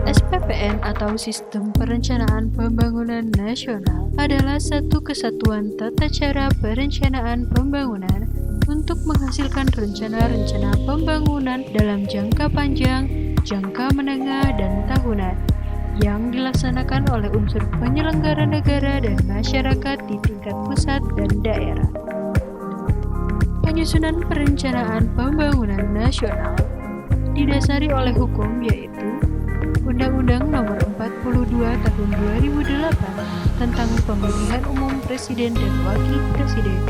SPPN atau Sistem Perencanaan Pembangunan Nasional adalah satu kesatuan tata cara perencanaan pembangunan untuk menghasilkan rencana-rencana pembangunan dalam jangka panjang, jangka menengah, dan tahunan yang dilaksanakan oleh unsur penyelenggara negara dan masyarakat di tingkat pusat dan daerah. Penyusunan perencanaan pembangunan nasional didasari oleh hukum yaitu Undang-Undang Nomor 42 Tahun 2008 tentang Pemilihan Umum Presiden dan Wakil Presiden,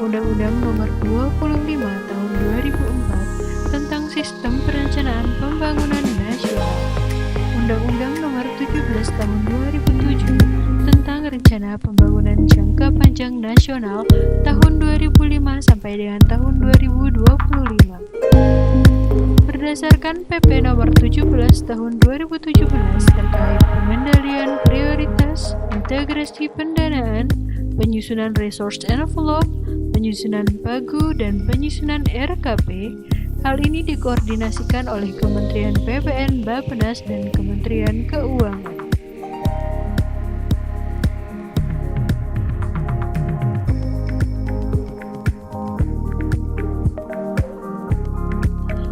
Undang-Undang Nomor 25 Tahun 2004 tentang Sistem Perencanaan Pembangunan Nasional, Undang-Undang Nomor 17 Tahun 2007 tentang Rencana Pembangunan Jangka Panjang Nasional tahun 2005 sampai dengan tahun 2025. Berdasarkan PP Nomor 17 Tahun 2017 terkait pengendalian prioritas, integrasi pendanaan, penyusunan resource envelope, penyusunan pagu, dan penyusunan RKP, hal ini dikoordinasikan oleh Kementerian PPN, Bappenas, dan Kementerian Keuangan.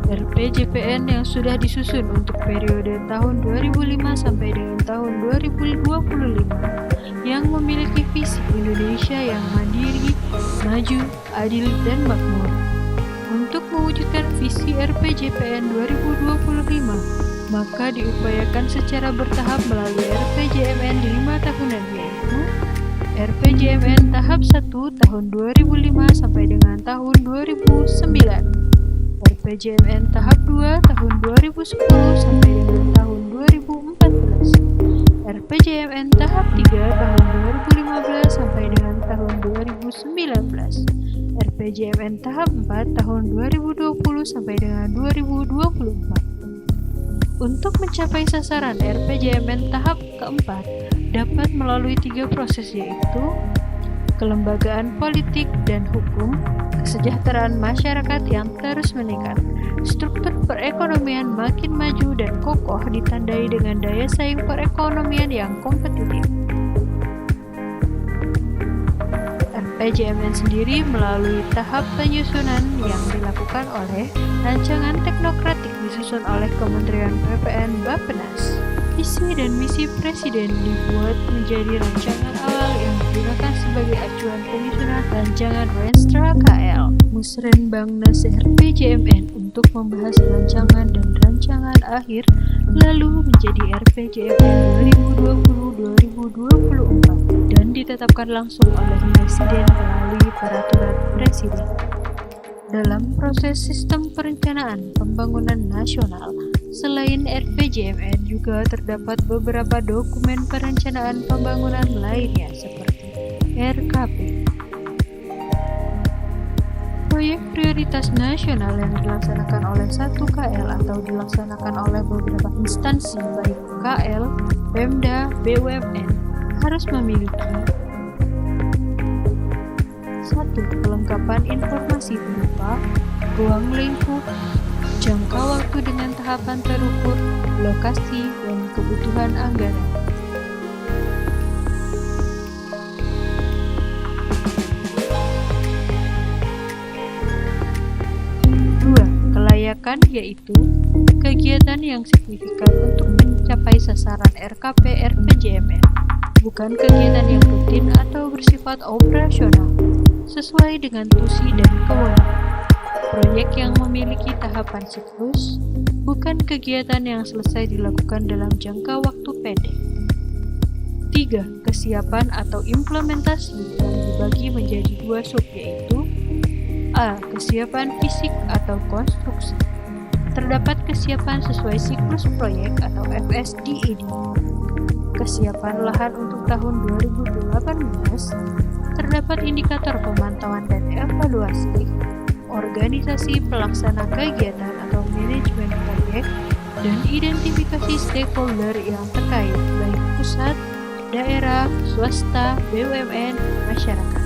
RPJPN yang sudah disusun untuk periode tahun 2005 sampai dengan tahun 2025 yang memiliki visi Indonesia yang mandiri, maju, adil, dan makmur. Untuk mewujudkan visi RPJPN 2025, maka diupayakan secara bertahap melalui RPJMN di 5 tahunan yaitu RPJMN tahap 1 tahun 2005 sampai dengan tahun 2009, RPJMN tahap 2 tahun 2010 sampai dengan tahun 2014, RPJMN tahap 3 tahun 2015 sampai dengan tahun 2019, RPJMN tahap 4 tahun 2020 sampai dengan 2024. Untuk mencapai sasaran RPJMN tahap keempat dapat melalui 3 proses yaitu kelembagaan politik dan hukum, kesejahteraan masyarakat yang terus meningkat, struktur perekonomian makin maju dan kokoh ditandai dengan daya saing perekonomian yang kompetitif. RPJMN sendiri melalui tahap penyusunan yang dilakukan oleh rancangan teknokratik disusun oleh Kementerian PPN Bappenas. Visi dan misi Presiden dibuat menjadi rancangan awal yang digunakan sebagai acuan penyusunan rancangan Renstra KL, Musrenbangnas RPJMN untuk membahas rancangan dan rancangan akhir, lalu menjadi RPJMN 2020-2024 dan ditetapkan langsung oleh Presiden melalui Peraturan Presiden. Dalam proses sistem perencanaan pembangunan nasional, selain RPJMN juga terdapat beberapa dokumen perencanaan pembangunan lainnya seperti RKP. Proyek prioritas nasional yang dilaksanakan oleh satu KL atau dilaksanakan oleh beberapa instansi baik KL, Pemda, BUMN harus memiliki 1. Kelengkapan informasi berupa ruang lingkup, jangka waktu dengan tahapan terukur, lokasi, dan kebutuhan anggaran. 2. Kelayakan yaitu kegiatan yang signifikan untuk mencapai sasaran RKP RPJMN, bukan kegiatan yang rutin atau bersifat operasional, sesuai dengan tusi dan kewenangan. Proyek yang memiliki tahapan siklus, bukan kegiatan yang selesai dilakukan dalam jangka waktu pendek. 3. Kesiapan atau implementasi yang dibagi menjadi 2 sub yaitu A. Kesiapan fisik atau konstruksi. Terdapat kesiapan sesuai siklus proyek atau FSDED. Kesiapan lahan untuk tahun 2018, terdapat indikator pemantauan dan evaluasi, organisasi pelaksana kegiatan atau manajemen proyek, dan identifikasi stakeholder yang terkait baik pusat, daerah, swasta, BUMN, masyarakat.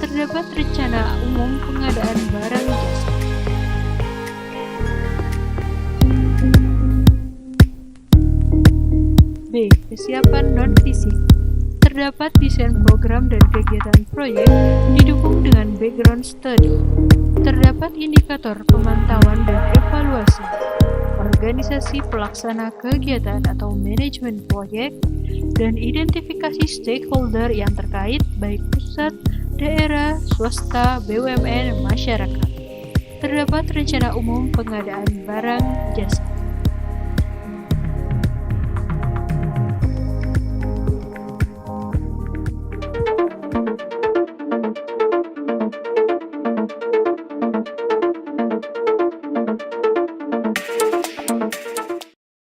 Terdapat rencana umum pengadaan barang jasa. kesiapan non-fisik. Terdapat desain program dan kegiatan proyek didukung dengan background study. Terdapat indikator pemantauan dan evaluasi. Organisasi pelaksana kegiatan atau manajemen proyek, dan identifikasi stakeholder yang terkait baik pusat, daerah, swasta, BUMN, masyarakat. Terdapat rencana umum pengadaan barang jasa.